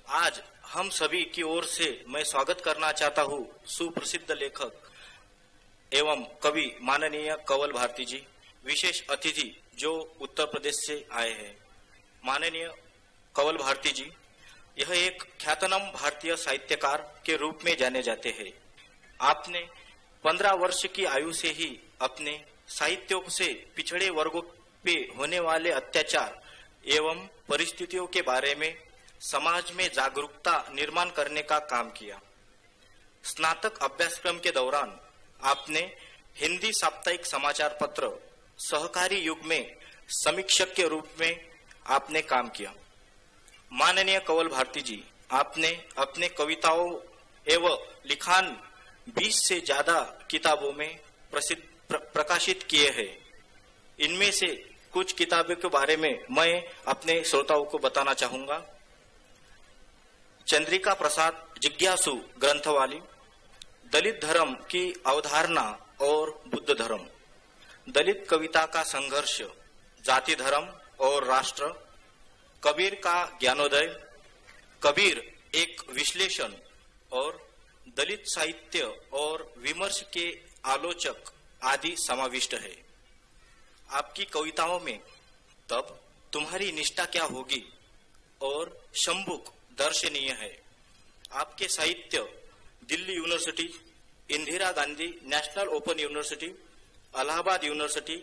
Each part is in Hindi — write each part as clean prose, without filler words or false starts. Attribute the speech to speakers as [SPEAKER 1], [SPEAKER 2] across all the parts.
[SPEAKER 1] आज हम सभी की ओर से मैं स्वागत करना चाहता हूँ सुप्रसिद्ध लेखक एवं कवि माननीय कंवल भारती जी, विशेष अतिथि जो उत्तर प्रदेश से आए हैं। माननीय कंवल भारती जी यह एक ख्यातनाम भारतीय साहित्यकार के रूप में जाने जाते हैं। आपने 15 वर्ष की आयु से ही अपने साहित्यों से पिछड़े वर्गों पे होने वाले अत्याचार एवं परिस्थितियों के बारे में समाज में जागरूकता निर्माण करने का काम किया। स्नातक अभ्यासक्रम के दौरान आपने हिंदी साप्ताहिक समाचार पत्र सहकारी युग में समीक्षक के रूप में आपने काम किया। माननीय कंवल भारती जी, आपने अपने कविताओं एवं लिखान 20 से ज्यादा किताबों में प्रकाशित किए हैं। इनमें से कुछ किताबों के बारे में मैं अपने श्रोताओं को बताना चाहूंगा। चंद्रिका प्रसाद जिज्ञासु ग्रंथवाली, दलित धर्म की अवधारणा और बुद्ध धर्म, दलित कविता का संघर्ष, जाति धर्म और राष्ट्र, कबीर का ज्ञानोदय, कबीर एक विश्लेषण और दलित साहित्य और विमर्श के आलोचक आदि समाविष्ट है। आपकी कविताओं में तब तुम्हारी निष्ठा क्या होगी और शंभुक दर्शनीय है। आपके साहित्य Delhi university, Indira Gandhi national open university, Allahabad university,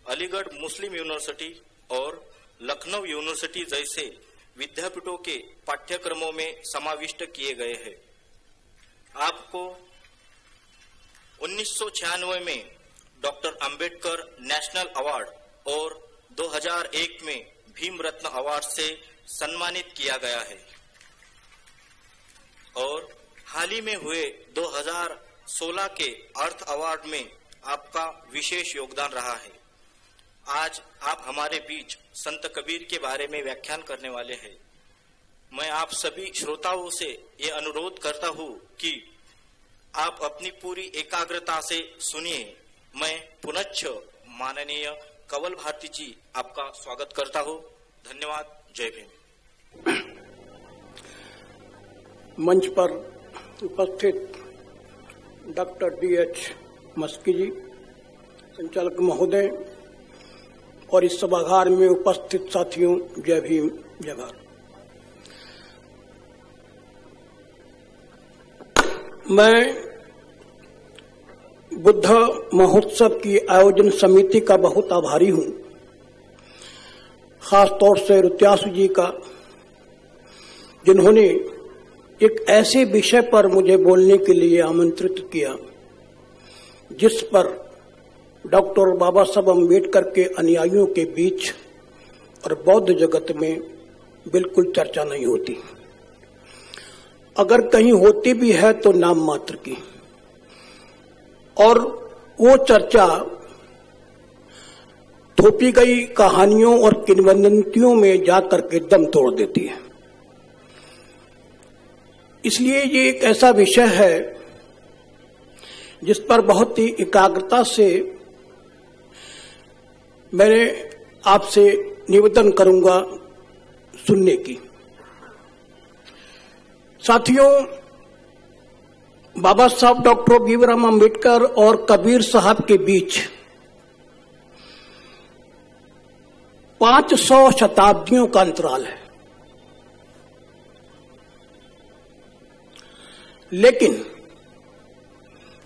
[SPEAKER 1] Aligarh Muslim university और लखनऊ यूनिवर्सिटी जैसे विद्यापीठों के पाठ्यक्रमों में समाविष्ट किए गए हैं। आपको 1996 में डॉक्टर अंबेडकर नेशनल अवार्ड और 2001 में भीम रत्न अवार्ड से सम्मानित किया गया है और हाल ही में हुए 2016 के अर्थ अवार्ड में आपका विशेष योगदान रहा है। आज आप हमारे बीच संत कबीर के बारे में व्याख्यान करने वाले हैं। मैं आप सभी श्रोताओं से ये अनुरोध करता हूँ कि आप अपनी पूरी एकाग्रता से सुनिए। मैं पुनश्च माननीय कंवल भारती जी आपका स्वागत करता हूँ। धन्यवाद। जय भीम।
[SPEAKER 2] मंच पर उपस्थित डॉक्टर DH मस्की जी, संचालक महोदय और इस सभागार में उपस्थित साथियों, जय भीम, जय भारत। मैं बुद्ध महोत्सव की आयोजन समिति का बहुत आभारी हूं, खास तौर से रुत्यासु जी का, जिन्होंने एक ऐसे विषय पर मुझे बोलने के लिए आमंत्रित किया जिस पर डॉक्टर बाबा साहब अम्बेडकर के अनुयायियों के बीच और बौद्ध जगत में बिल्कुल चर्चा नहीं होती। अगर कहीं होती भी है तो नाम मात्र की, और वो चर्चा थोपी गई कहानियों और किंवदंतियों में जाकर के दम तोड़ देती है। इसलिए ये एक ऐसा विषय है जिस पर बहुत ही एकाग्रता से मैंने आपसे निवेदन करूंगा सुनने की। साथियों, बाबा साहब डॉक्टर भीमराव अम्बेडकर और कबीर साहब के बीच 500 शताब्दियों का अंतराल है। लेकिन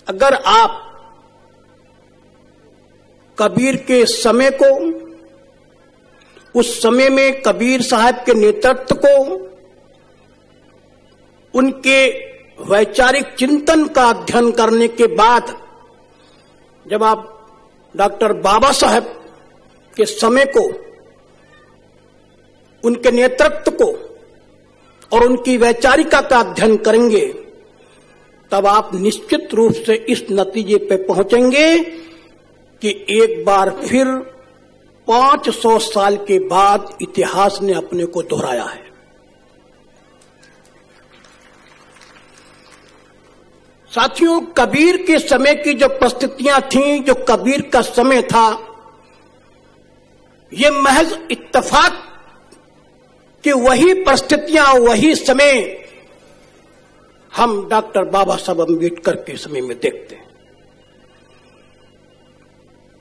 [SPEAKER 2] अगर आप कबीर के समय को, उस समय में कबीर साहब के नेतृत्व को, उनके वैचारिक चिंतन का अध्ययन करने के बाद जब आप डॉक्टर बाबा साहब के समय को, उनके नेतृत्व को और उनकी वैचारिकता का अध्ययन करेंगे, तब आप निश्चित रूप से इस नतीजे पे पहुंचेंगे कि एक बार फिर 500 साल के बाद इतिहास ने अपने को दोहराया है। साथियों, कबीर के समय की जो परिस्थितियां थीं, जो कबीर का समय था, ये महज इत्तेफाक कि वही परिस्थितियां, वही समय हम डॉक्टर बाबा साहब अम्बेडकर के समय में देखते हैं।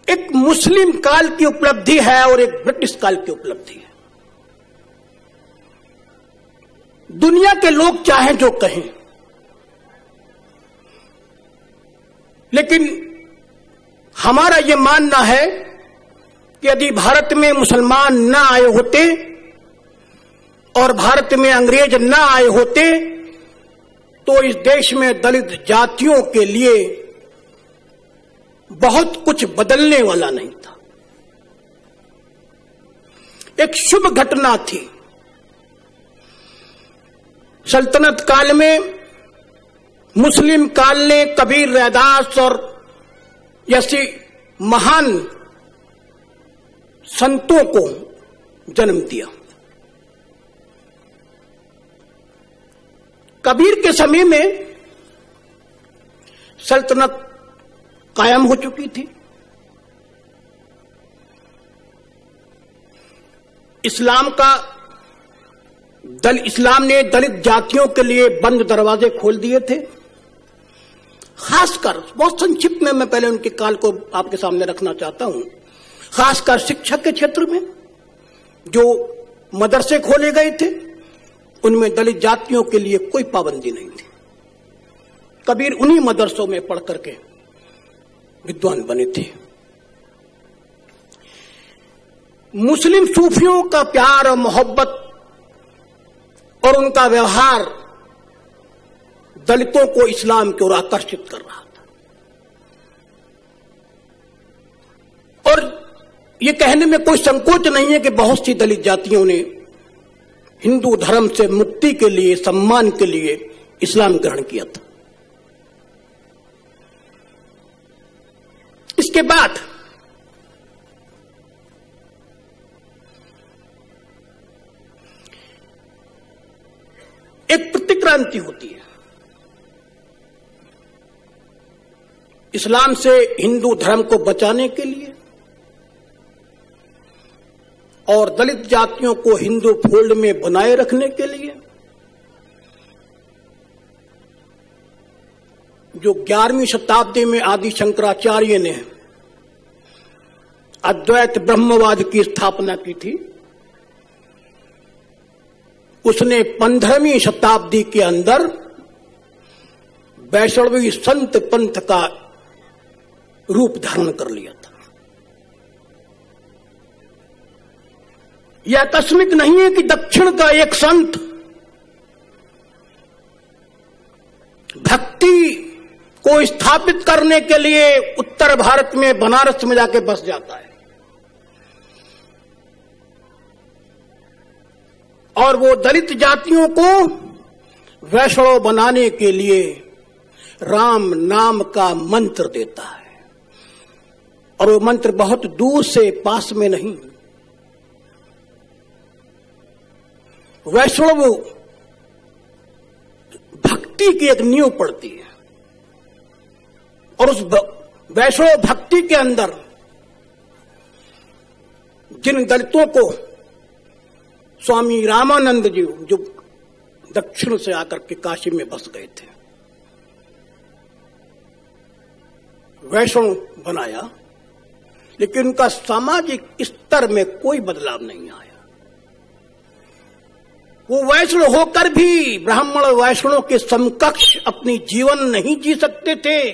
[SPEAKER 2] एक मुस्लिम काल की उपलब्धि है और एक ब्रिटिश काल की उपलब्धि है। दुनिया के लोग चाहे जो कहें, लेकिन हमारा यह मानना है कि यदि भारत में मुसलमान न आए होते और भारत में अंग्रेज न आए होते तो इस देश में दलित जातियों के लिए बहुत कुछ बदलने वाला नहीं था। एक शुभ घटना थी। सल्तनत काल में मुस्लिम काल ने कबीर, रैदास और जैसे महान संतों को जन्म दिया। कबीर के समय में सल्तनत कायम हो चुकी थी। इस्लाम ने दलित जातियों के लिए बंद दरवाजे खोल दिए थे। खासकर, बहुत संक्षिप्त में मैं पहले उनके काल को आपके सामने रखना चाहता हूं, खासकर शिक्षा के क्षेत्र में जो मदरसे खोले गए थे उनमें दलित जातियों के लिए कोई पाबंदी नहीं थी। कबीर उन्हीं मदरसों में पढ़ करके विद्वान बने थे। मुस्लिम सूफियों का प्यार और मोहब्बत और उनका व्यवहार दलितों को इस्लाम की ओर आकर्षित कर रहा था। और ये कहने में कोई संकोच नहीं है कि बहुत सी दलित जातियों ने हिंदू धर्म से मुक्ति के लिए, सम्मान के लिए इस्लाम ग्रहण किया था। इसके बाद एक प्रतिक्रांति होती है। इस्लाम से हिंदू धर्म को बचाने के लिए और दलित जातियों को हिंदू फोल्ड में बनाए रखने के लिए जो 11वीं शताब्दी में आदि शंकराचार्य ने अद्वैत ब्रह्मवाद की स्थापना की थी, उसने 15वीं शताब्दी के अंदर वैष्णवी संत पंथ का रूप धारण कर लिया था। यह आकस्मिक नहीं है कि दक्षिण का एक संत भक्ति को स्थापित करने के लिए उत्तर भारत में बनारस में जाके बस जाता है और वो दलित जातियों को वैष्णव बनाने के लिए राम नाम का मंत्र देता है। और वो मंत्र बहुत दूर से, पास में नहीं। वैष्णव भक्ति की एक नींव पड़ती है और उस वैष्णव भक्ति के अंदर जिन दलितों को स्वामी रामानंद जी, जो दक्षिण से आकर के काशी में बस गए थे, वैष्णव बनाया, लेकिन उनका सामाजिक स्तर में कोई बदलाव नहीं आया। वो वैष्णव होकर भी ब्राह्मण वैष्णव के समकक्ष अपनी जीवन नहीं जी सकते थे।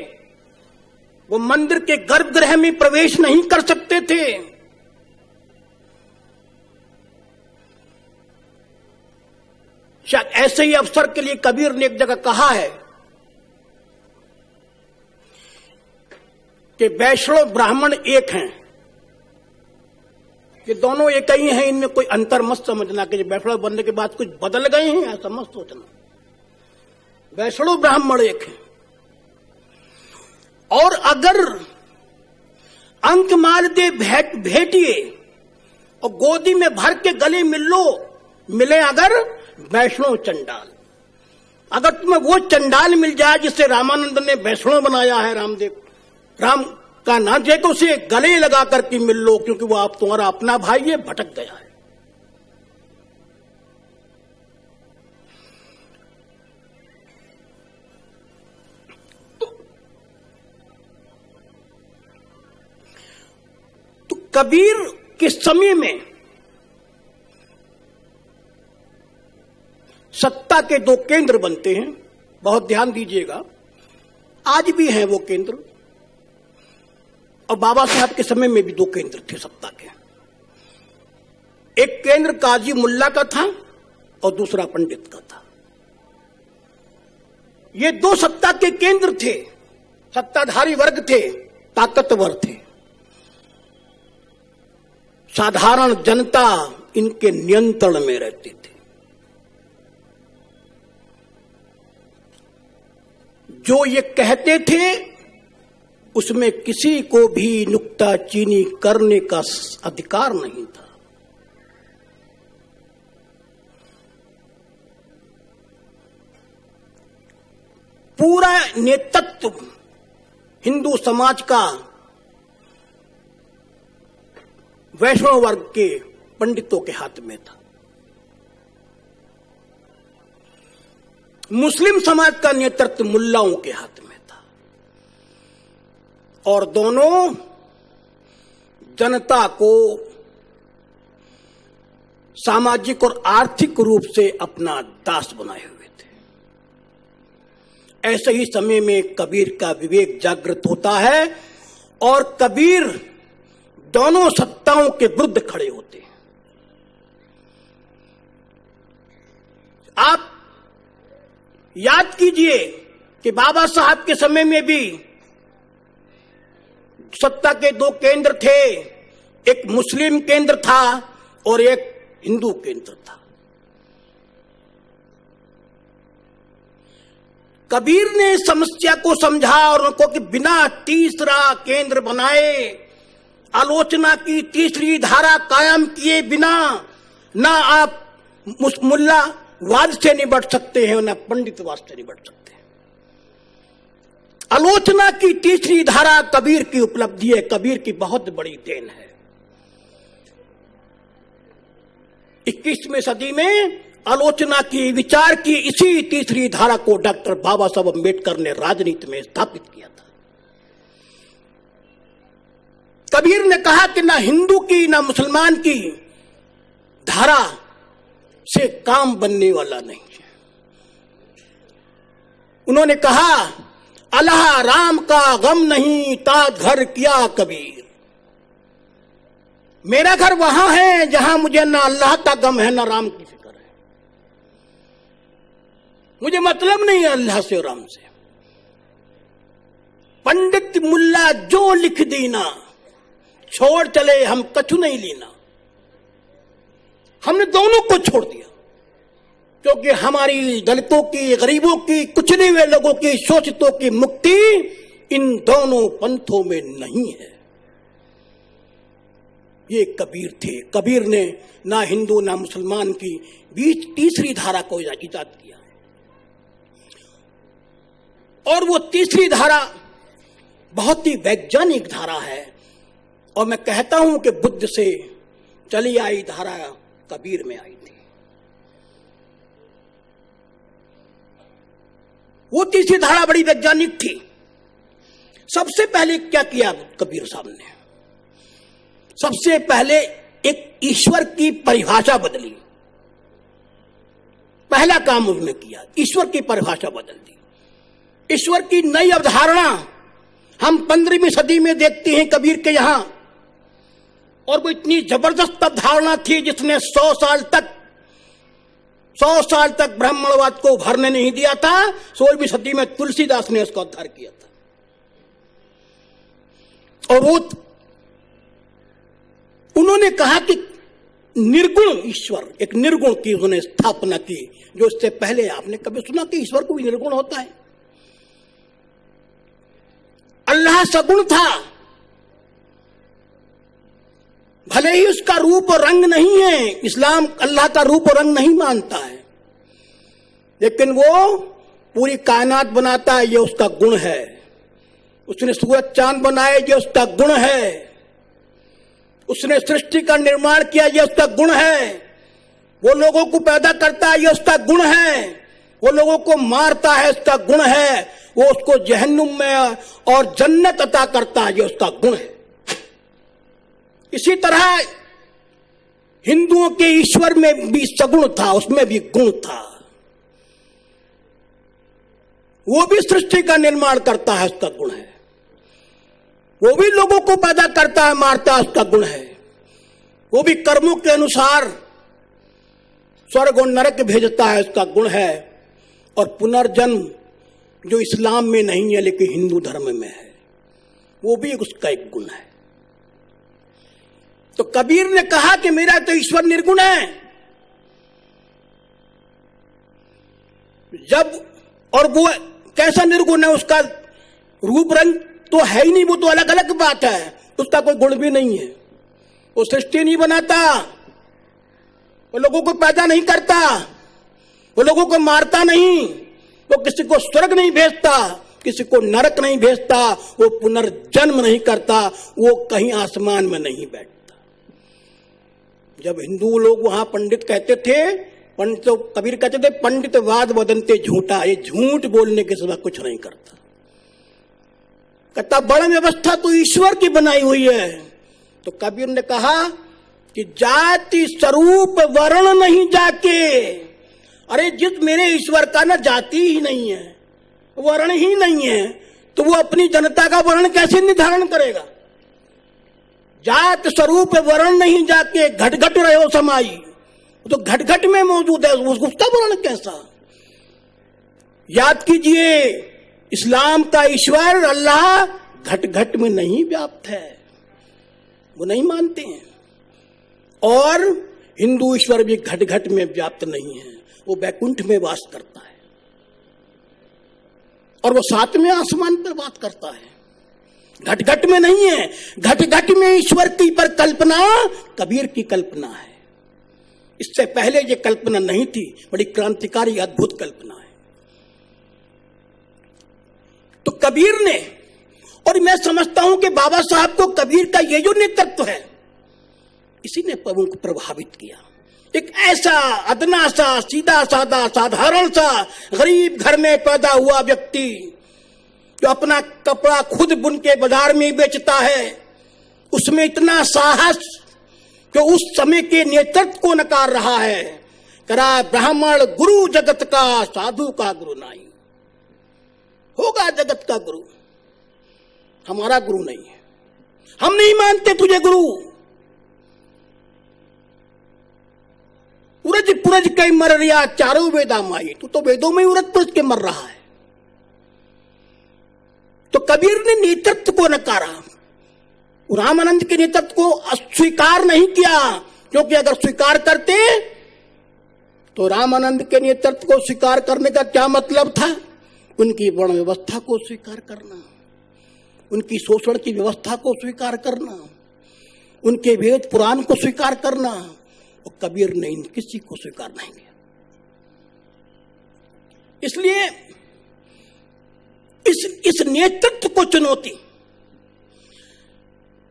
[SPEAKER 2] वो मंदिर के गर्भगृह में प्रवेश नहीं कर सकते थे। शायद ऐसे ही अवसर के लिए कबीर ने एक जगह कहा है कि वैष्णव ब्राह्मण एक हैं, ये दोनो. एक ही हैं, इनमें कोई अंतर मत समझना कि वैष्णव बनने के बाद कुछ बदल गए हैं, ऐसा मत सोचना. वैष्णव ब्राह्मण एक है. और अगर अंक माल दे भेटिए और गोदी में भर के गले मिले अगर वैष्णव चंडाल. अगर तुम्हें वो चंडाल मिल जाए जिसे रामानंद ने वैष्णव बनाया है, रामदेव, राम का नाम जय को उसे गले लगा करके मिल लो, क्योंकि वो आप तुम्हारा अपना भाई है, भटक गया है. कबीर के समय में सत्ता के दो केंद्र बनते हैं, बहुत ध्यान दीजिएगा, आज भी हैं वो केंद्र, और बाबा साहब के समय में भी दो केंद्र थे सत्ता के। एक केंद्र काजी मुल्ला का था और दूसरा पंडित का था। ये दो सत्ता के केंद्र थे, सत्ताधारी वर्ग थे, ताकतवर थे। साधारण जनता इनके नियंत्रण में रहती थी। जो ये कहते थे उसमें किसी को भी नुक्ताचीनी करने का अधिकार नहीं था। पूरा नेतृत्व हिंदू समाज का वैष्णव वर्ग के पंडितों के हाथ में था। मुस्लिम समाज का नेतृत्व मुल्लाओं के हाथ में था, और दोनों जनता को सामाजिक और आर्थिक रूप से अपना दास बनाए हुए थे। ऐसे ही समय में कबीर का विवेक जागृत होता है और कबीर दोनों सत्ताओं के विरुद्ध खड़े होते हैं। आप याद कीजिए कि बाबा साहब के समय में भी सत्ता के दो केंद्र थे, एक मुस्लिम केंद्र था और एक हिंदू केंद्र था। कबीर ने समस्या को समझा और उनको कि बिना तीसरा केंद्र बनाए, आलोचना की तीसरी धारा कायम किए बिना ना आप मुल्ला वाद से निपट सकते हैं, ना पंडितवाद से निपट सकते हैं। आलोचना की तीसरी धारा कबीर की उपलब्धि है, कबीर की बहुत बड़ी देन है। 21वीं सदी में आलोचना की, विचार की इसी तीसरी धारा को डॉक्टर बाबा साहब अम्बेडकर ने राजनीति में स्थापित किया था। कबीर ने कहा कि ना हिंदू की ना मुसलमान की धारा से काम बनने वाला नहीं है। उन्होंने कहा, अल्लाह राम का गम नहीं तात घर किया कबीर। मेरा घर वहां है जहां मुझे ना अल्लाह का गम है ना राम की फिक्र है। मुझे मतलब नहीं है अल्लाह से और राम से। पंडित मुल्ला जो लिख दीना, छोड़ चले हम कछु नहीं लीना। हमने दोनों को छोड़ दिया, क्योंकि हमारी दलितों की, गरीबों की, कुचले हुए लोगों की, शोषितों की मुक्ति इन दोनों पंथों में नहीं है। ये कबीर थे। कबीर ने ना हिंदू ना मुसलमान की बीच तीसरी धारा को इजाद किया, और वो तीसरी धारा बहुत ही वैज्ञानिक धारा है। और मैं कहता हूं कि बुद्ध से चली आई धारा कबीर में आई थी। वो तीसरी धारा बड़ी वैज्ञानिक थी। सबसे पहले क्या किया कबीर साहब ने? सबसे पहले एक ईश्वर की परिभाषा बदली। पहला काम उन्होंने किया, ईश्वर की परिभाषा बदल दी। ईश्वर की नई अवधारणा हम 15वीं सदी में देखते हैं कबीर के यहां, और वो इतनी जबरदस्त अवधारणा थी जिसने 100 साल तक ब्राह्मणवाद को उभरने नहीं दिया था। 16वीं सदी में तुलसीदास ने उसका उद्धार किया था। और वो उन्होंने कहा कि निर्गुण ईश्वर, एक निर्गुण की उन्होंने स्थापना की, जो इससे पहले आपने कभी सुना कि ईश्वर को भी निर्गुण होता है? अल्लाह सगुण था, भले ही उसका रूप और रंग नहीं है, इस्लाम अल्लाह का रूप और रंग नहीं मानता है, लेकिन वो पूरी कायनात बनाता है, ये उसका गुण है। उसने सूरज चांद बनाए, ये उसका गुण है। उसने सृष्टि का निर्माण किया, ये उसका गुण है। वो लोगों को पैदा करता है, ये उसका गुण है। वो लोगों को मारता है, उसका गुण है। वो उसको जहन्नुम में और जन्नत अता करता है, ये उसका गुण है। इसी तरह हिंदुओं के ईश्वर में भी सगुण था, उसमें भी गुण था। वो भी सृष्टि का निर्माण करता है, उसका गुण है। वो भी लोगों को पैदा करता है, मारता है, उसका गुण है। वो भी कर्मों के अनुसार स्वर्ग और नरक भेजता है, उसका गुण है। और पुनर्जन्म जो इस्लाम में नहीं है लेकिन हिंदू धर्म में है, वो भी उसका एक गुण है। तो कबीर ने कहा कि मेरा तो ईश्वर निर्गुण है। जब और वो कैसा निर्गुण है, उसका रूप रंग तो है ही नहीं, वो तो अलग अलग बात है। उसका कोई गुण भी नहीं है। वो सृष्टि नहीं बनाता, वो लोगों को पैदा नहीं करता, वो लोगों को मारता नहीं, वो किसी को स्वर्ग नहीं भेजता, किसी को नरक नहीं भेजता, वो पुनर्जन्म नहीं करता, वो कहीं आसमान में नहीं बैठता। जब हिंदू लोग वहां पंडित कहते थे, पंडित तो कबीर कहते थे पंडित वाद वदनते झूठा, ये झूठ बोलने के सिवा कुछ नहीं करता। कहता बड़ व्यवस्था तो ईश्वर की बनाई हुई है। तो कबीर ने कहा कि जाति स्वरूप वर्ण नहीं जाके, अरे जिस मेरे ईश्वर का ना जाति ही नहीं है, वर्ण ही नहीं है, तो वो अपनी जनता का वर्ण कैसे निर्धारण करेगा। जात स्वरूप वर्ण नहीं जाके घट घट रहो समाई, तो घट घट में मौजूद है, उसका वर्ण कैसा। याद कीजिए, इस्लाम का ईश्वर अल्लाह घट घट में नहीं व्याप्त है, वो नहीं मानते हैं। और हिंदू ईश्वर भी घट घट में व्याप्त नहीं है, वो बैकुंठ में वास करता है और वो सातवें आसमान पर बात करता है, घट घट में नहीं है। घट घट में ईश्वर की पर कल्पना कबीर की कल्पना है। इससे पहले ये कल्पना नहीं थी, बड़ी क्रांतिकारी अद्भुत कल्पना है। तो कबीर ने, और मैं समझता हूं कि बाबा साहब को कबीर का ये जो नेतृत्व है, इसी ने प्रभावित किया। एक ऐसा अदना सा, सीधा साधा, साधारण सा, गरीब घर में पैदा हुआ व्यक्ति जो अपना कपड़ा खुद बुन के बाजार में बेचता है, उसमें इतना साहस कि उस समय के नेतृत्व को नकार रहा है। करा ब्राह्मण गुरु जगत का, साधु का गुरु नहीं होगा। जगत का गुरु हमारा गुरु नहीं है, हम नहीं मानते तुझे गुरु। उरज पुरज के मर रिया चारों वेदा माई, तू तो वेदों में उरज पुरज के मर रहा है। तो कबीर ने नेतृत्व को नकारा, रामानंद के नेतृत्व को स्वीकार नहीं किया, क्योंकि अगर स्वीकार करते तो रामानंद के नेतृत्व को स्वीकार करने का क्या मतलब था। उनकी वर्ण व्यवस्था को स्वीकार करना, उनकी शोषण की व्यवस्था को स्वीकार करना, उनके वेद पुराण को स्वीकार करना। और कबीर ने इन किसी को स्वीकार नहीं किया। इसलिए इस नेतृत्व को चुनौती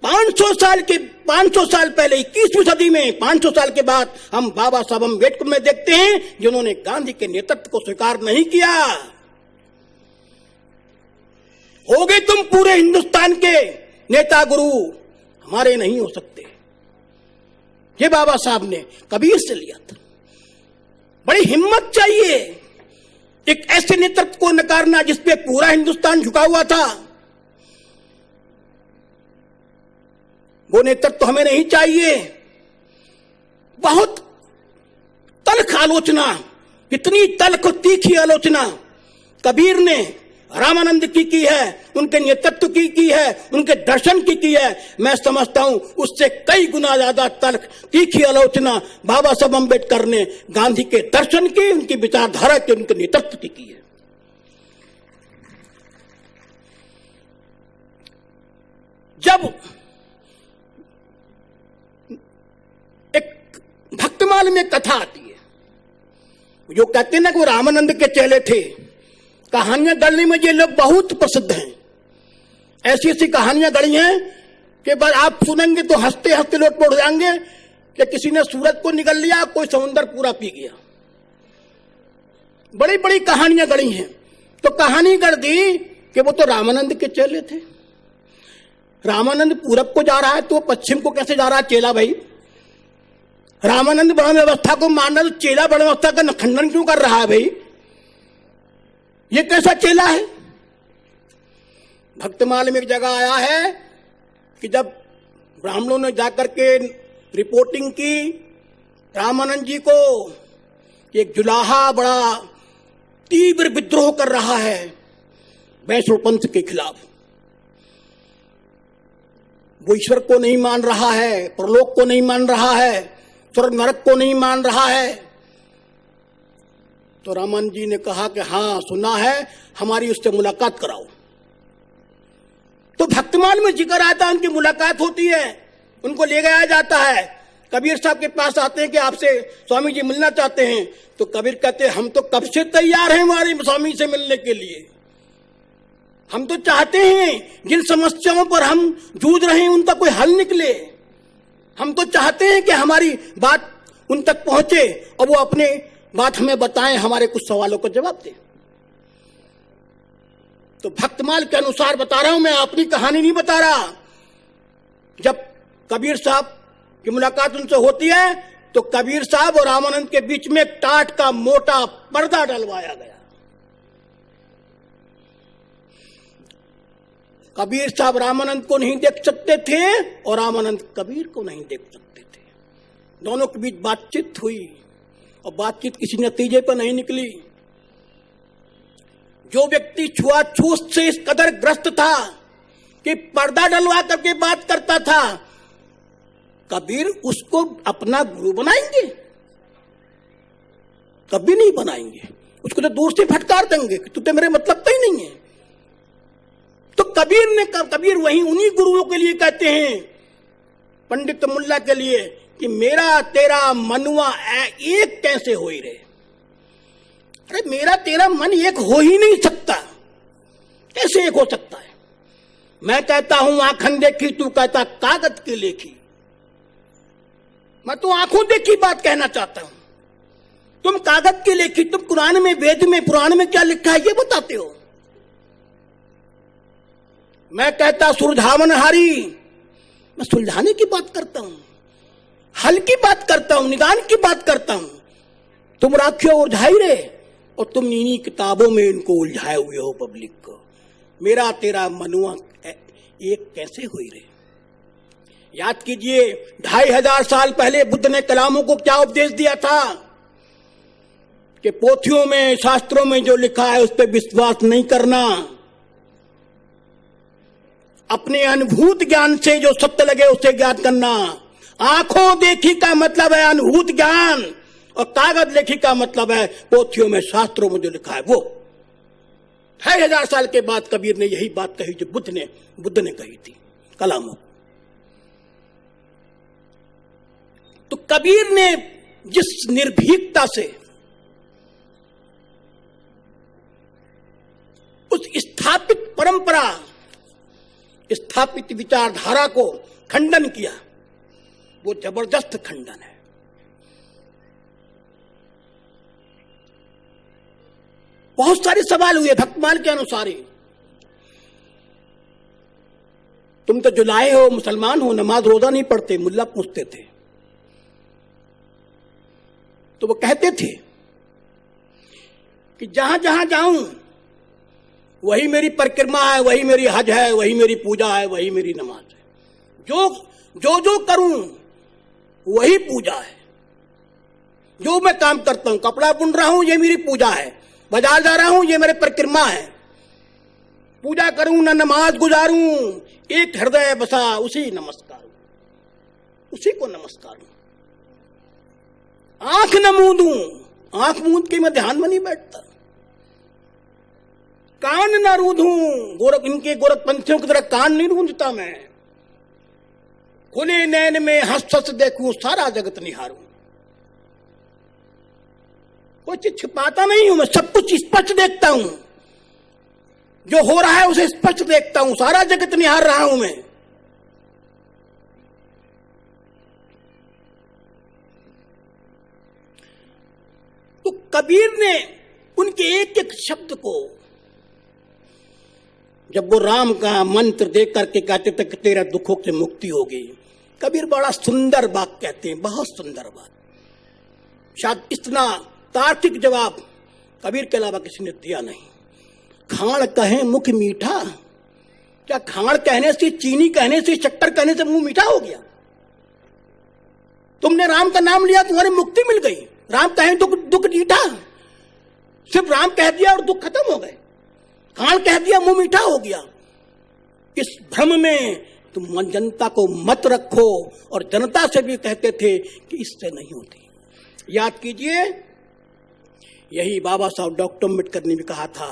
[SPEAKER 2] 500 साल पहले 21वीं सदी में, 500 साल के बाद हम बाबा साहब अम्बेडकर में देखते हैं जिन्होंने गांधी के नेतृत्व को स्वीकार नहीं किया। हो गए तुम पूरे हिंदुस्तान के नेता गुरु, हमारे नहीं हो सकते। ये बाबा साहब ने कबीर से लिया था। बड़ी हिम्मत चाहिए एक ऐसे नेतृत्व को नकारना जिसपे पूरा हिंदुस्तान झुका हुआ था। वो नेतृत्व तो हमें नहीं चाहिए। बहुत तल्ख आलोचना, कितनी तल्ख तीखी आलोचना कबीर ने रामानंद की है, उनके नेतृत्व की है, उनके दर्शन की है। मैं समझता हूं उससे कई गुना ज्यादा तल्ख तीखी आलोचना बाबा साहब अम्बेडकर ने गांधी के दर्शन की, उनकी विचारधारा के, उनके नेतृत्व की है। जब एक भक्तमाल में कथा आती है, जो कहते हैं ना कि वो रामानंद के चेले थे, कहानियां गढ़ने में ये लोग बहुत प्रसिद्ध हैं। ऐसी ऐसी कहानियां गढ़ी हैं कि बस आप सुनेंगे तो हंसते हंसते लोग पड़ जाएंगे कि किसी ने सूरज को निगल लिया, कोई समुद्र पूरा पी गया। बड़ी बड़ी कहानियां गढ़ी हैं। तो कहानी गढ़ दी कि वो तो रामानंद के चेले थे। रामानंद पूरब को जा रहा है तो पश्चिम को कैसे जा रहा है चेला भाई? रामानंद ब्रह्म व्यवस्था को मानना तो चेला ब्रह्म व्यवस्था का खंडन क्यों कर रहा है भाई? ये कैसा चेला है? भक्तमाल में एक जगह आया है कि जब ब्राह्मणों ने जाकर के रिपोर्टिंग की रामानंद जी को, एक जुलाहा बड़ा तीव्र विद्रोह कर रहा है वैष्णव पंथ के खिलाफ, वो ईश्वर को नहीं मान रहा है, परलोक को नहीं मान रहा है, स्वर्ग नरक को नहीं मान रहा है। तो रामानंद जी ने कहा कि हाँ सुना है, हमारी उससे मुलाकात कराओ। तो भक्तमाल में जिक्र आता है, उनकी मुलाकात होती है, उनको ले गया जाता है। कबीर साहब के पास आते हैं कि आपसे स्वामी जी मिलना चाहते हैं। तो कबीर कहते हैं हम तो कब से तैयार हैं हमारे स्वामी से मिलने के लिए। हम तो चाहते हैं जिन समस्याओं पर हम जूझ रहे हैं उनका कोई हल निकले। हम तो चाहते हैं कि हमारी बात उन तक पहुंचे और वो अपने बात हमें बताएं, हमारे कुछ सवालों का जवाब दें। तो भक्तमाल के अनुसार बता रहा हूं मैं, अपनी कहानी नहीं बता रहा। जब कबीर साहब की मुलाकात उनसे होती है तो कबीर साहब और रामानंद के बीच में टाट का मोटा पर्दा डलवाया गया। कबीर साहब रामानंद को नहीं देख सकते थे और रामानंद कबीर को नहीं देख सकते थे। दोनों के बीच बातचीत हुई और बातचीत किसी नतीजे पर नहीं निकली। जो व्यक्ति छुआछूत से इस कदर ग्रस्त था कि पर्दा डलवा करके बात करता था, कबीर उसको अपना गुरु बनाएंगे? कभी नहीं बनाएंगे। उसको तो दूर से फटकार देंगे कि तू तो मेरे मतलब का ही नहीं है। तो कबीर वही उन्हीं गुरुओं के लिए कहते हैं, पंडित मुल्ला के लिए, कि मेरा तेरा मनुआ एक कैसे हो ही रहे। अरे मेरा तेरा मन एक हो ही नहीं सकता, कैसे एक हो सकता है? मैं कहता हूं आंखन देखी, तू कहता कागज की लेखी। मैं तो आंखों देखी बात कहना चाहता हूं, तुम कागज की लेखी। तुम कुरान में, वेद में, पुराण में क्या लिखा है ये बताते हो। मैं कहता सुलझावन हारी, मैं सुलझाने की बात करता हूं, हल की बात करता हूं, निदान की बात करता हूं। तुम राखियो उलझाई रे और तुम इन्हीं किताबों में इनको उलझाए हुए हो पब्लिक को। मेरा तेरा मनुआ एक कैसे हुई रे। याद कीजिए 2500 साल पहले बुद्ध ने कलामों को क्या उपदेश दिया था कि पोथियों में, शास्त्रों में जो लिखा है उस पर विश्वास नहीं करना। अपने अनुभूत ज्ञान से जो सत्य लगे उसे ज्ञात करना। आंखों देखी का मतलब है अनुभूत ज्ञान और कागज लेखी का मतलब है पोथियों में, शास्त्रों में जो लिखा है वो। 2500 साल के बाद कबीर ने यही बात कही जो बुद्ध ने कही थी कलामों। तो कबीर ने जिस निर्भीकता से उस स्थापित परंपरा, स्थापित विचारधारा को खंडन किया, वो जबरदस्त खंडन है। बहुत सारे सवाल हुए भक्तमाल के अनुसार ही। तुम तो जो लाए हो मुसलमान हो, नमाज रोजा नहीं पढ़ते, मुल्ला पूछते थे। तो वो कहते थे कि जहां जहां जाऊं वही मेरी परिक्रमा है, वही मेरी हज है, वही मेरी पूजा है, वही मेरी नमाज है। जो करूं वही पूजा है। जो मैं काम करता हूं, कपड़ा बुन रहा हूं ये मेरी पूजा है, बाजार जा रहा हूं ये मेरे परिक्रमा है। पूजा करूं न नमाज गुजारूं, एक हृदय बसा उसी नमस्कार, उसी को नमस्कार। आंख न मूंदूं, आंख मूंद के मैं ध्यान में नहीं बैठता। कान न रूंधूं, इनके गोरखपंथियों की तरह कान नहीं रूंधता मैं। खुले नैन में हंस हंस देखूं, सारा जगत निहारूं। कोई चीज छिपाता नहीं हूं मैं, सब कुछ स्पष्ट देखता हूं। जो हो रहा है उसे स्पष्ट देखता हूं, सारा जगत निहार रहा हूं मैं। तो कबीर ने उनके एक एक शब्द को जब वो राम का मंत्र देख करके कहते थे कि तेरे दुखों से मुक्ति होगी। कबीर बड़ा सुंदर बात कहते हैं, बहुत सुंदर बात। शायद इतना तार्किक जवाब कबीर के अलावा किसी ने दिया नहीं। खाण कहे मुख मीठा, क्या खाण कहने से, चीनी कहने से, शक्कर कहने से मुंह मीठा हो गया? तुमने राम का नाम लिया, तुम्हारी मुक्ति मिल गई। राम कहें तो दुख मीठा, सिर्फ राम कह दिया और दुख खत्म हो गए। खाण कह दिया, मुंह मीठा हो गया। इस भ्रम में तुम जनता को मत रखो। और जनता से भी कहते थे कि इससे नहीं होती। याद कीजिए, यही बाबा साहब डॉक्टर अम्बेडकर ने भी कहा था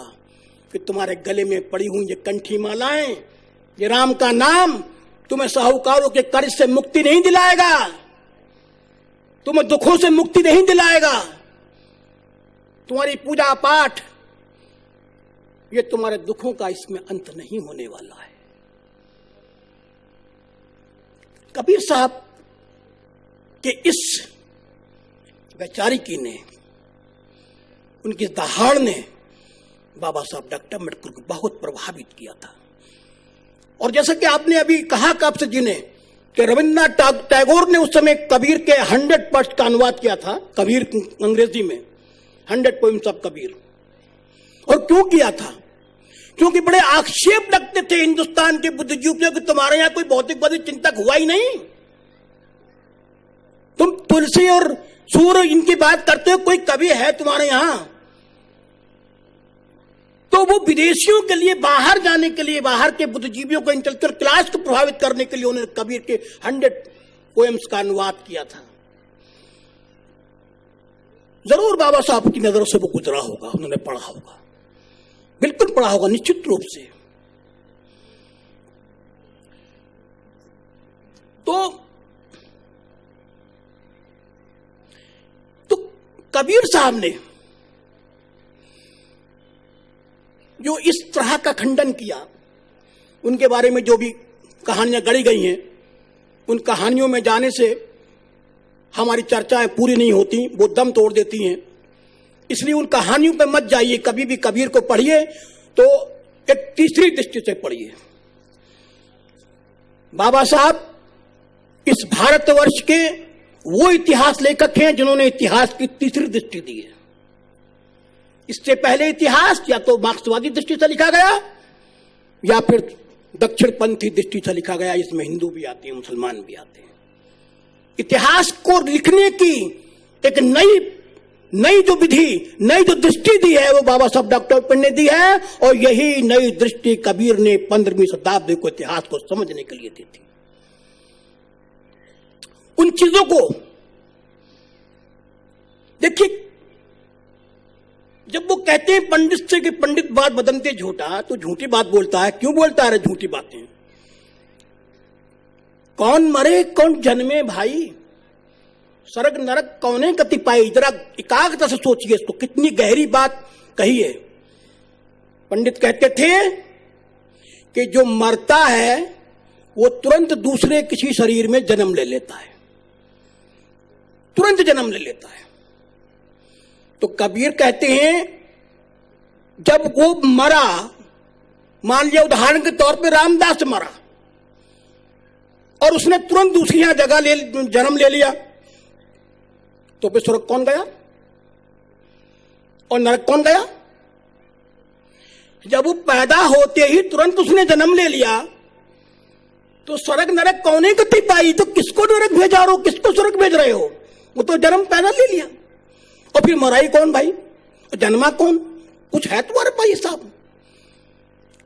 [SPEAKER 2] कि तुम्हारे गले में पड़ी हुई ये कंठी मालाएं, ये राम का नाम तुम्हें साहूकारों के कर्ज से मुक्ति नहीं दिलाएगा, तुम्हें दुखों से मुक्ति नहीं दिलाएगा। तुम्हारी पूजा पाठ, ये तुम्हारे दुखों का इसमें अंत नहीं होने वाला है। कबीर साहब के इस वैचारिकी ने, उनकी दहाड़ ने बाबा साहब डॉक्टर अम्बेडकर को बहुत प्रभावित किया था। और जैसा कि आपने अभी कहा कापसे जी ने कि रविन्द्रनाथ टैगोर ने उस समय कबीर के 100 पोएम्स का अनुवाद किया था, कबीर अंग्रेजी में 100 पोएम्स ऑफ कबीर। और क्यों किया था? क्योंकि बड़े आक्षेप लगते थे हिंदुस्तान के बुद्धिजीवियों कि तुम्हारे यहां कोई भौतिकवादी चिंतक हुआ ही नहीं, तुम तुलसी और सूर्य इनकी बात करते हो, कोई कवि है तुम्हारे यहां? तो वो विदेशियों के लिए, बाहर जाने के लिए, बाहर के बुद्धिजीवियों को, इंटेलेक्चुअल क्लास को प्रभावित करने के लिए उन्होंने कबीर के 100 पोएम्स का अनुवाद किया था। जरूर बाबा साहब की नजरों से वो गुजरा होगा, उन्होंने पढ़ा होगा, बिल्कुल पढ़ा होगा, निश्चित रूप से। तो कबीर साहब ने जो इस तरह का खंडन किया, उनके बारे में जो भी कहानियां गढ़ी गई हैं, उन कहानियों में जाने से हमारी चर्चाएं पूरी नहीं होती, वो दम तोड़ देती हैं। इसलिए उन कहानियों पे मत जाइए। कभी भी कबीर को पढ़िए तो एक तीसरी दृष्टि से पढ़िए। बाबा साहब इस भारतवर्ष के वो इतिहास लेखक हैं जिन्होंने इतिहास की तीसरी दृष्टि दी है। इससे पहले इतिहास या तो मार्क्सवादी दृष्टि से लिखा गया या फिर दक्षिणपंथी दृष्टि से लिखा गया, इसमें हिंदू भी आते हैं, मुसलमान भी आते हैं। इतिहास को लिखने की एक नई जो विधि, नई जो दृष्टि दी है, वो बाबा साहब डॉक्टर अम्बेडकर ने दी है। और यही नई दृष्टि कबीर ने 15वीं शताब्दी को इतिहास को समझने के लिए दी थी। उन चीजों को देखिए, जब वो कहते हैं पंडित से कि पंडित बात बदलते झूठा, तो झूठी बात बोलता है। क्यों बोलता है झूठी बातें? कौन मरे कौन जन्मे भाई, स्वर्ग नरक कौने गति पाई। जरा एकाग्रता से सोचिए इसको, कितनी गहरी बात कही है। पंडित कहते थे कि जो मरता है वो तुरंत दूसरे किसी शरीर में जन्म ले लेता है, तुरंत जन्म ले लेता है। तो कबीर कहते हैं जब वो मरा, मान लिया उदाहरण के तौर पे रामदास मरा और उसने तुरंत दूसरी जगह जन्म ले लिया, तो फिर स्वर्ग कौन गया और नरक कौन गया? जब वो पैदा होते ही तुरंत उसने जन्म ले लिया, तो स्वर्ग नरक कौने गति पाई? तो किसको नरक भेजा रहे हो, किसको स्वर्ग भेज रहे हो? वो तो जन्म पैदा ले लिया। और फिर मराई कौन भाई, जन्मा कौन? कुछ है तुम्हारे पास हिसाब?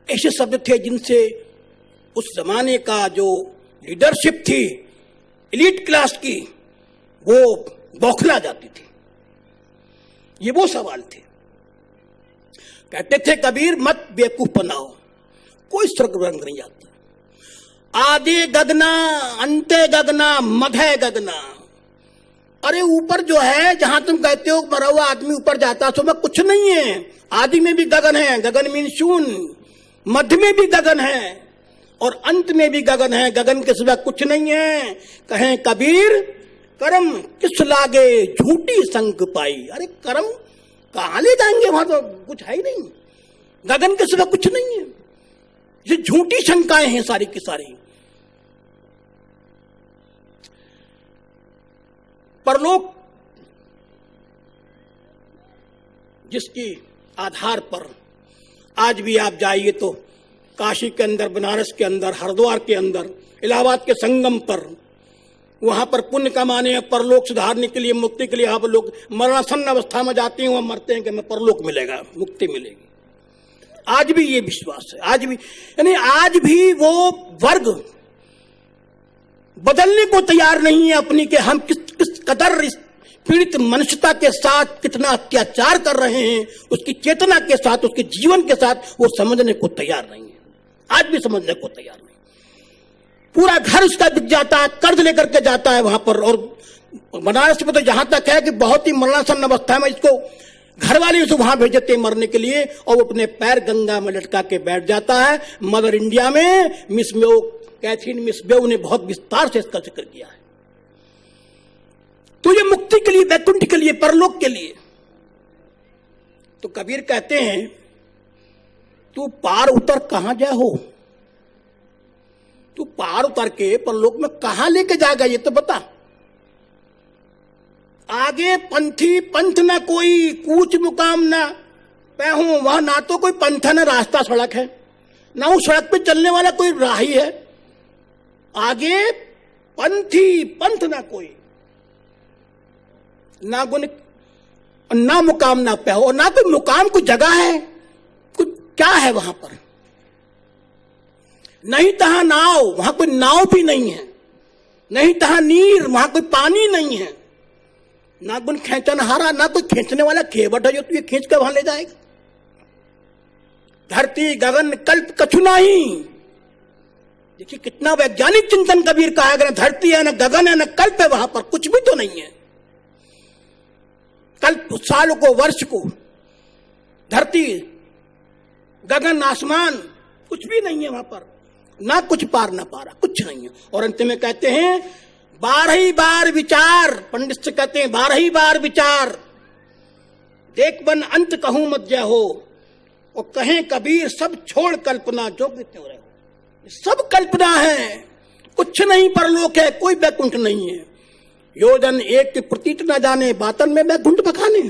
[SPEAKER 2] ऐसे शब्द थे जिनसे उस जमाने का जो लीडरशिप थी एलीट क्लास की, वो बौखला जाती थी। ये वो सवाल थे। कहते थे कबीर मत बेवकूफ बनाओ, कोई स्वर्ग रंग नहीं आता। आदि गगना अंते गगना मध्य गगना। अरे ऊपर जो है, जहां तुम कहते हो मरा हुआ आदमी ऊपर जाता, तो में कुछ नहीं है। आदि में भी गगन है, गगन मीन शून्य, मध्य में भी गगन है और अंत में भी गगन है। गगन के सिवा कुछ नहीं है। कहें कबीर कर्म किस लागे झूठी संग पाई। अरे कर्म कहां ले जाएंगे, वहां तो कुछ है ही नहीं, गगन के सिवा कुछ नहीं है। ये झूठी शंकाएं हैं सारी की सारी। परलोक जिसके आधार पर आज भी आप जाइए तो काशी के अंदर, बनारस के अंदर, हरिद्वार के अंदर, इलाहाबाद के संगम पर, वहां पर पुण्य कमाने, परलोक सुधारने के लिए, मुक्ति के लिए यहाँ पर लोग मरणासन्न अवस्था में जाते हैं, वहां मरते हैं कि हमें परलोक मिलेगा, मुक्ति मिलेगी। आज भी ये विश्वास है, आज भी, यानी आज भी वो वर्ग बदलने को तैयार नहीं है अपनी, कि हम किस कदर इस पीड़ित मनुष्यता के साथ कितना अत्याचार कर रहे हैं, उसकी चेतना के साथ, उसके जीवन के साथ वो समझने को तैयार नहीं है, आज भी समझने को तैयार नहीं। पूरा घर उसका बिक जाता है, कर्ज लेकर के जाता है वहां पर। और बनारस में तो यहां तक है कि बहुत ही मरणासन्न अवस्था में इसको घर वाले उसे वहां भेज देते मरने के लिए, और वो अपने पैर गंगा में लटका के बैठ जाता है। मदर इंडिया में Miss Mayo, Katherine Miss Mayo ने बहुत विस्तार से इसका जिक्र किया है। तो ये मुक्ति के लिए, वैकुंठ के लिए, परलोक के लिए। तो कबीर कहते हैं तू पार उतर कहां जाए हो, तू पार उतर के परलोक में कहां लेके जाएगा ये तो बता। आगे पंथी पंथ न कोई, कूच मुकाम न पैहूं, वहां ना तो कोई पंथ है, न रास्ता सड़क है, ना उस सड़क पे चलने वाला कोई राही है। आगे पंथी पंथ ना कोई, ना गुण, ना मुकाम ना पैहो, और ना कोई मुकाम, कोई जगह है, कुछ क्या है वहां पर। नहीं तहां नाव, वहां कोई नाव भी नहीं है। नहीं तहां नीर, वहां कोई पानी नहीं है। ना गुण खेचनहारा, ना कोई खींचने वाला केवट है जो तुझे खींच कर वहां ले जाएगा। धरती गगन कल्प कछु नहीं। देखिए कितना वैज्ञानिक चिंतन कबीर का है। न धरती है, न गगन है, न कल्प है, वहां पर कुछ भी तो नहीं है। कल्प साल को, वर्ष को, धरती गगन आसमान कुछ भी नहीं है वहां पर, ना कुछ पार ना पारा, कुछ नहीं है। और अंत में कहते हैं 12 बार विचार, पंडित से कहते हैं 12 बार विचार, देख बन अंत कहूं मत जय हो, और कहें कबीर सब छोड़ कल्पना जो बीते हो रहे हो। सब कल्पना है, कुछ नहीं परलोक है, कोई वैकुंठ नहीं है। योजन एक की प्रतीत न जाने, बातन में वैकुंठ बखाने,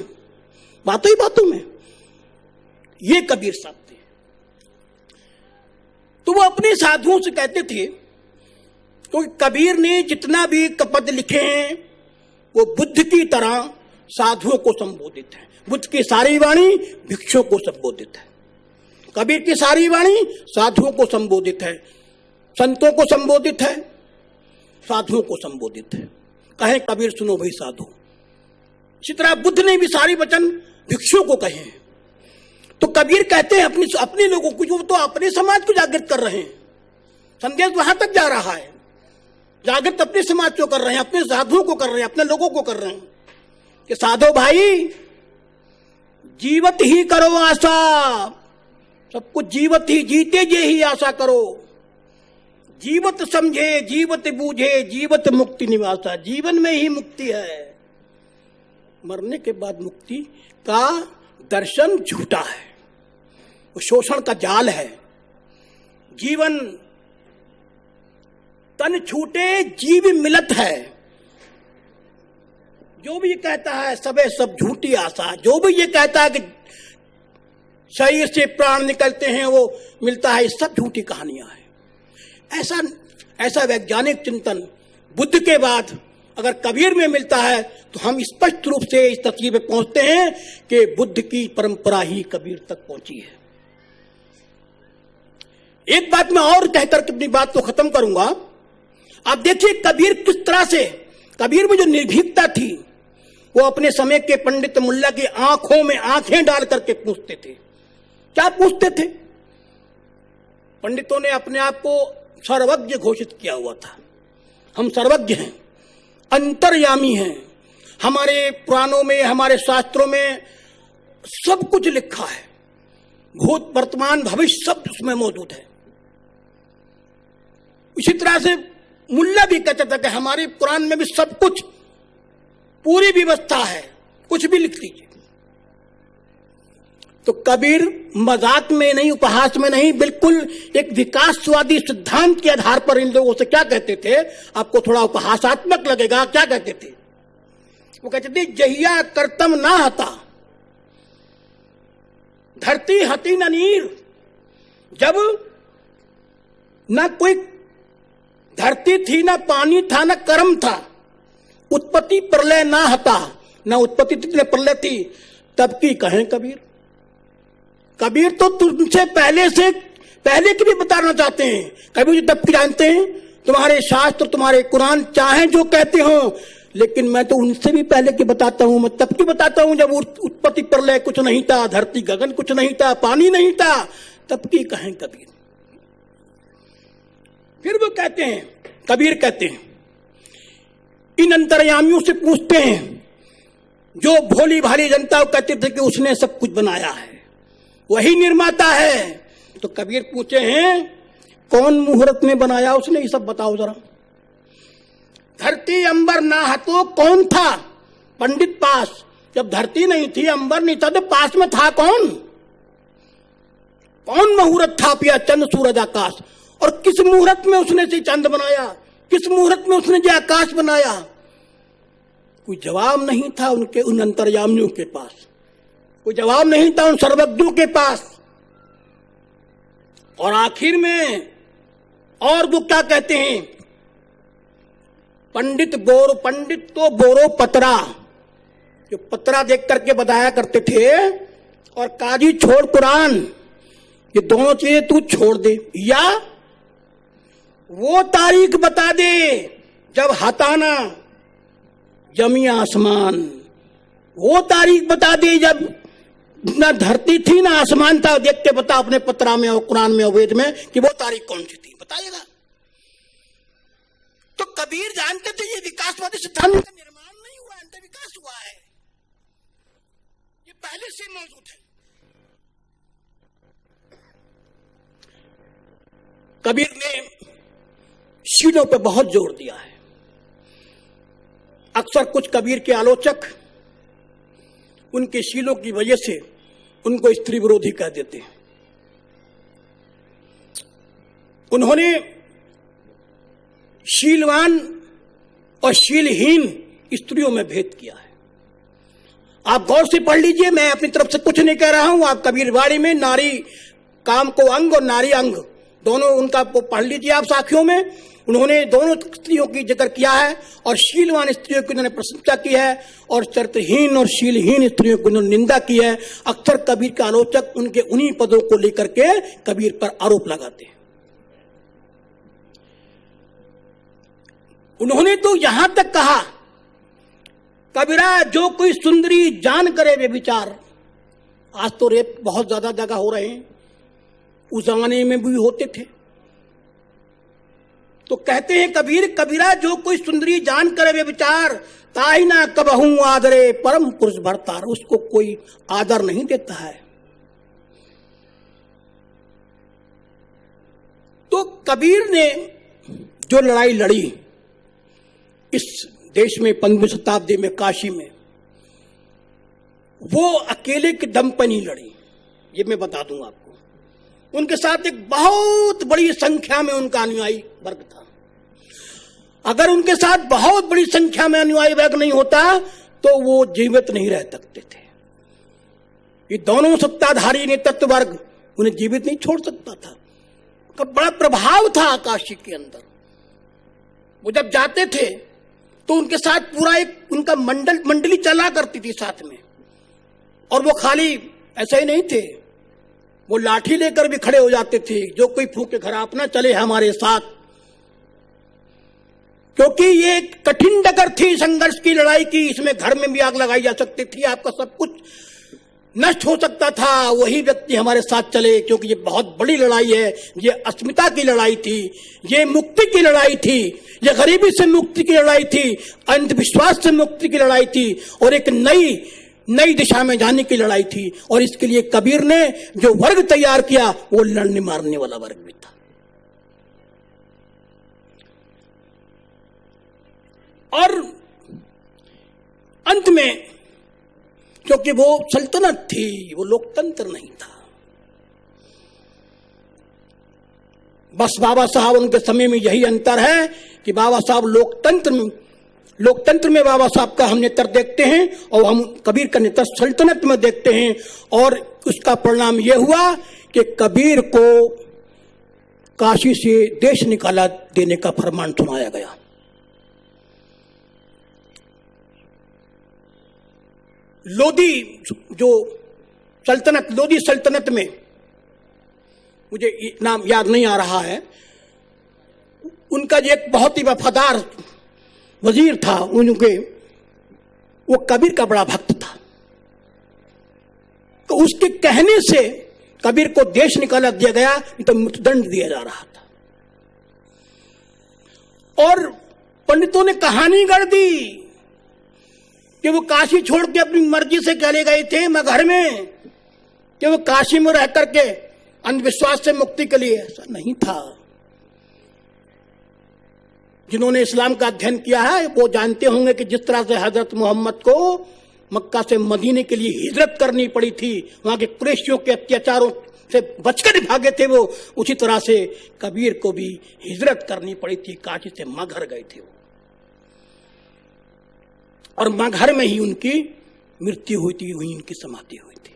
[SPEAKER 2] बातों ही बातों में। ये कबीर साहब थे। तो वो अपने साधुओं से कहते थे, क्योंकि कबीर ने जितना भी पद लिखे हैं वो बुद्ध की तरह साधुओं को संबोधित है। बुद्ध की सारी वाणी भिक्षुओं को संबोधित है, कबीर की सारी वाणी साधुओं को संबोधित है, संतों को संबोधित है, साधुओं को संबोधित है। कहे कबीर सुनो भाई साधु। इसी तरह बुद्ध ने भी सारी वचन भिक्षुओं को कहे हैं। तो कबीर कहते हैं अपने लोगों को, जो तो अपने समाज को जागृत कर रहे हैं, संदेश वहां तक जा रहा है, जागृत अपने समाज को कर रहे हैं, अपने साधुओं को कर रहे हैं, अपने लोगों को कर रहे हैं कि साधो भाई जीवत ही करो आशा, सब कुछ जीवत ही, जीते जे ही आशा करो। जीवत समझे, जीवत बूझे, जीवत मुक्ति निवासा। जीवन में ही मुक्ति है, मरने के बाद मुक्ति का दर्शन झूठा है, वो शोषण का जाल है। जीवन तन छूटे जीव मिलत है। जो भी ये कहता है सबे सब झूठी आशा, जो भी ये कहता है कि शरीर से प्राण निकलते हैं वो मिलता है, सब झूठी कहानियां हैं। ऐसा वैज्ञानिक चिंतन बुद्ध के बाद अगर कबीर में मिलता है तो हम स्पष्ट रूप से इस तस्वीर पे पहुंचते हैं कि बुद्ध की परंपरा ही कबीर तक पहुंची है। एक बात मैं और कहकर अपनी बात को खत्म करूंगा। आप देखिए कबीर किस तरह से, कबीर में जो निर्भीकता थी वो अपने समय के पंडित मुल्ला की आंखों में आंखें डाल करके पूछते थे। क्या पूछते थे? पंडितों ने अपने आप को सर्वज्ञ घोषित किया हुआ था। हम सर्वज्ञ हैं, अंतर्यामी हैं, हमारे पुराणों में, हमारे शास्त्रों में सब कुछ लिखा है, भूत वर्तमान भविष्य सब उसमें मौजूद है। इसी तरह से मुल्ला भी कहता था कि हमारे कुरान में भी सब कुछ, पूरी व्यवस्था है, कुछ भी लिख लीजिए। तो कबीर मजाक में नहीं, उपहास में नहीं, बिल्कुल एक विकासवादी सिद्धांत के आधार पर इन लोगों से क्या कहते थे, आपको थोड़ा उपहासात्मक लगेगा, क्या कहते थे? वो कहते थे जहिया करतम ना हता धरती हती न नीर। जब ना कोई धरती थी, ना पानी था, ना कर्म था, उत्पत्ति प्रलय ना हता, ना उत्पत्ति थी ना प्रलय थी, तब की कहें कबीर। कबीर तो तुमसे पहले की भी बताना चाहते हैं। कबीर जी तब की जानते हैं, तुम्हारे शास्त्र, तुम्हारे कुरान चाहे जो कहते हो, लेकिन मैं तो उनसे भी पहले की बताता हूं। मैं तब की बताता हूं जब उत्पत्ति प्रलय कुछ नहीं था, धरती गगन कुछ नहीं था, पानी नहीं था, तब की कहें कबीर। फिर वो कहते हैं, कबीर कहते हैं, इन अंतर्यामियों से पूछते हैं जो भोली भाली जनता को कहते थे कि उसने सब कुछ बनाया है, वही निर्माता है। तो कबीर पूछे हैं कौन मुहूर्त में बनाया उसने, ये सब बताओ जरा। धरती अंबर ना हतो कौन था पंडित पास। जब धरती नहीं थी, अंबर नहीं था, तो पास में था कौन? कौन मुहूर्त था पिया चंद्र सूरज आकाश? और किस मुहूर्त में उसने से चंद बनाया, किस मुहूर्त में उसने जो आकाश बनाया? कोई जवाब नहीं था उनके उन अंतर्यामियों के पास, कोई जवाब नहीं था उन सर्वज्ञों के पास। और आखिर में और वो क्या कहते हैं, पंडित तो बोरो पतरा, जो पतरा देख करके बताया करते थे, और काजी छोड़ कुरान, ये दोनों चीजें तू छोड़ दे, या वो तारीख बता दे जब हताना जमी आसमान, वो तारीख बता दे जब ना धरती थी ना आसमान था। देख के बता अपने पत्रा में और कुरान में और वेद में कि वो तारीख कौन सी थी, बताइएगा। तो कबीर जानते थे ये विकासवादी सिद्धांत का निर्माण नहीं हुआ, अंतर विकास हुआ है, ये पहले से मौजूद है। कबीर ने शीलों पे बहुत जोर दिया है। अक्सर कुछ कबीर के आलोचक उनके शीलों की वजह से उनको स्त्री विरोधी कह देते हैं। उन्होंने शीलवान और शीलहीन स्त्रियों में भेद किया है। आप गौर से पढ़ लीजिए, मैं अपनी तरफ से कुछ नहीं कह रहा हूं। आप कबीरवाड़ी में नारी काम को अंग और नारी अंग दोनों उनका पढ़ लीजिए आप साखियों में। उन्होंने दोनों स्त्रियों की जिक्र किया है और शीलवान स्त्रियों की उन्होंने प्रशंसा की है और चरित्रहीन और शीलहीन स्त्रियों की उन्होंने निंदा की है। अक्सर कबीर के आलोचक उनके उन्हीं पदों को लेकर के कबीर पर आरोप लगाते हैं। उन्होंने तो यहां तक कहा, कबीरा जो कोई सुंदरी जान करे वे विचार। आज तो रेप बहुत ज्यादा जगह हो रहे हैं, उस जमाने में भी होते थे। तो कहते हैं कबीर, कबीरा जो कोई सुंदरी जान करे वे विचार, ताई ना कबहू आदरे परम पुरुष भरतार। उसको कोई आदर नहीं देता है। तो कबीर ने जो लड़ाई लड़ी इस देश में 15वीं शताब्दी में काशी में, वो अकेले के दम पर नहीं लड़ी, ये मैं बता दूं आपको। उनके साथ एक बहुत बड़ी संख्या में उनका अनुयायी वर्ग था। अगर उनके साथ बहुत बड़ी संख्या में अनुयायी वर्ग नहीं होता तो वो जीवित नहीं रह सकते थे। ये दोनों सत्ताधारी नेतृत्व वर्ग उन्हें जीवित नहीं छोड़ सकता था। उनका बड़ा प्रभाव था काशी के अंदर। वो जब जाते थे तो उनके साथ पूरा एक उनका मंडली चला करती थी साथ में। और वो खाली ऐसे ही नहीं थे, वो लाठी लेकर भी खड़े हो जाते थे, जो कोई फूके घर अपना चले हमारे साथ। क्योंकि ये एक कठिन डगर थी संघर्ष की, लड़ाई की। इसमें घर में भी आग लगाई जा सकती थी, आपका सब कुछ नष्ट हो सकता था। वही व्यक्ति हमारे साथ चले, क्योंकि ये बहुत बड़ी लड़ाई है। ये अस्मिता की लड़ाई थी, ये मुक्ति की लड़ाई थी, ये गरीबी से मुक्ति की लड़ाई थी, अंधविश्वास से मुक्ति की लड़ाई थी, और एक नई दिशा में जाने की लड़ाई थी। और इसके लिए कबीर ने जो वर्ग तैयार किया वो लड़ने मारने वाला वर्ग भी था। और अंत में क्योंकि वो सल्तनत थी, वो लोकतंत्र नहीं था। बस बाबा साहब उनके समय में यही अंतर है कि बाबा साहब लोकतंत्र में बाबा साहब का हम नेतृत्व देखते हैं और हम कबीर का नेतृत्व सल्तनत में देखते हैं। और उसका परिणाम यह हुआ कि कबीर को काशी से देश निकाला देने का फरमान सुनाया गया। लोधी सल्तनत में, मुझे नाम याद नहीं आ रहा है, उनका जो एक बहुत ही वफादार वजीर था, वो कबीर का बड़ा भक्त था। तो उसके कहने से कबीर को देश निकाला दिया गया, नहीं तो मृत्युदंड दिया जा रहा था। और पंडितों ने कहानी गढ़ दी कि वो काशी छोड़ के अपनी मर्जी से चले गए थे मगहर में, कि वो काशी में रह करके अंधविश्वास से मुक्ति के लिए। ऐसा नहीं था। जिन्होंने इस्लाम का अध्ययन किया है वो जानते होंगे कि जिस तरह से हजरत मोहम्मद को मक्का से मदीने के लिए हिजरत करनी पड़ी थी, वहां के कुरैशियों के अत्याचारों से बचकर भागे थे वो, उसी तरह से कबीर को भी हिजरत करनी पड़ी थी। काशी से मगहर गए थे वो, और मगहर में ही उनकी मृत्यु हुई थी, वहीं उनकी समाधि हुई थी।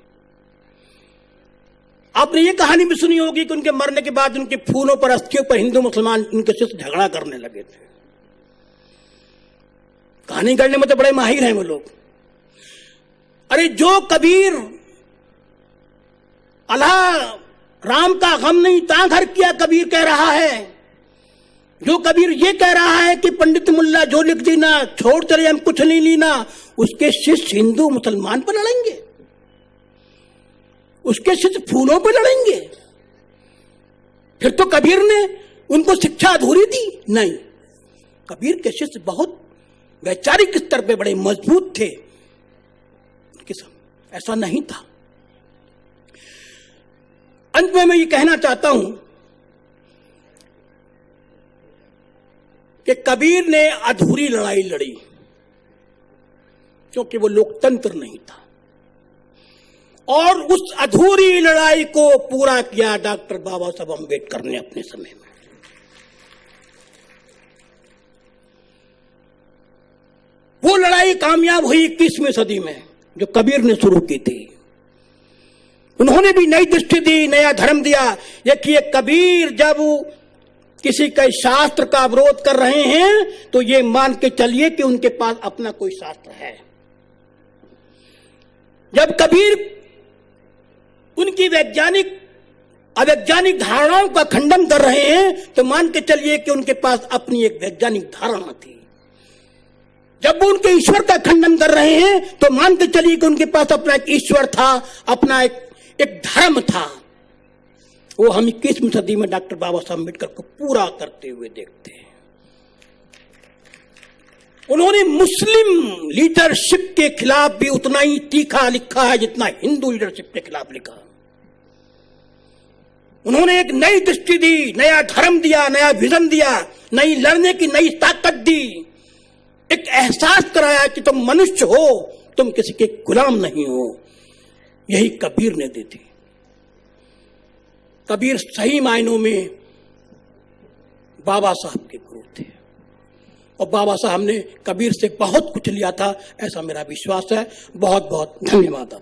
[SPEAKER 2] आपने ये कहानी भी सुनी होगी कि उनके मरने के बाद उनके फूलों पर, अस्थियों पर हिंदू मुसलमान उनके से झगड़ा करने लगे थे। कहानी गढ़ने में तो बड़े माहिर हैं वो लोग। अरे जो कबीर अल्लाह राम का गम नहीं ताघर किया कबीर कह रहा है, जो कबीर ये कह रहा है कि पंडित मुल्ला जो लिख देना छोड़ चले हम कुछ नहीं लेना, उसके शिष्य हिंदू मुसलमान पर लड़ेंगे, उसके शिष्य फूलों पर लड़ेंगे। फिर तो कबीर ने उनको शिक्षा अधूरी दी? नहीं, कबीर के शिष्य बहुत वैचारिक स्तर पे बड़े मजबूत थे। ऐसा नहीं था। अंत में मैं ये कहना चाहता हूं कि कबीर ने अधूरी लड़ाई लड़ी क्योंकि वो लोकतंत्र नहीं था, और उस अधूरी लड़ाई को पूरा किया डॉक्टर बाबा साहब अम्बेडकर ने अपने समय में। वो लड़ाई कामयाब हुई 21वीं सदी में, जो कबीर ने शुरू की थी। उन्होंने भी नई दृष्टि दी, नया धर्म दिया। देखिए, कबीर जब किसी के शास्त्र का विरोध कर रहे हैं तो ये मान के चलिए कि उनके पास अपना कोई शास्त्र है। जब कबीर उनकी अवैज्ञानिक धारणाओं का खंडन कर रहे हैं तो मान के चलिए कि उनके पास अपनी एक वैज्ञानिक धारणा थी। जब वो उनके ईश्वर का खंडन कर रहे हैं तो मान के चलिए कि उनके पास अपना एक ईश्वर था, अपना एक धर्म था। वो हम 21वीं सदी में डॉक्टर बाबा साहब अम्बेडकर को पूरा करते हुए देखते हैं। उन्होंने मुस्लिम लीडरशिप के खिलाफ भी उतना ही तीखा लिखा है जितना हिंदू लीडरशिप के खिलाफ लिखा। उन्होंने एक नई दृष्टि दी, नया धर्म दिया, नया विजन दिया, नई लड़ने की नई ताकत दी, एक एहसास कराया कि तुम मनुष्य हो, तुम किसी के गुलाम नहीं हो। यही कबीर ने दी थी। कबीर सही मायनों में बाबा साहब के गुरु थे, और बाबा साहब ने कबीर से बहुत कुछ लिया था, ऐसा मेरा विश्वास है। बहुत बहुत धन्यवाद।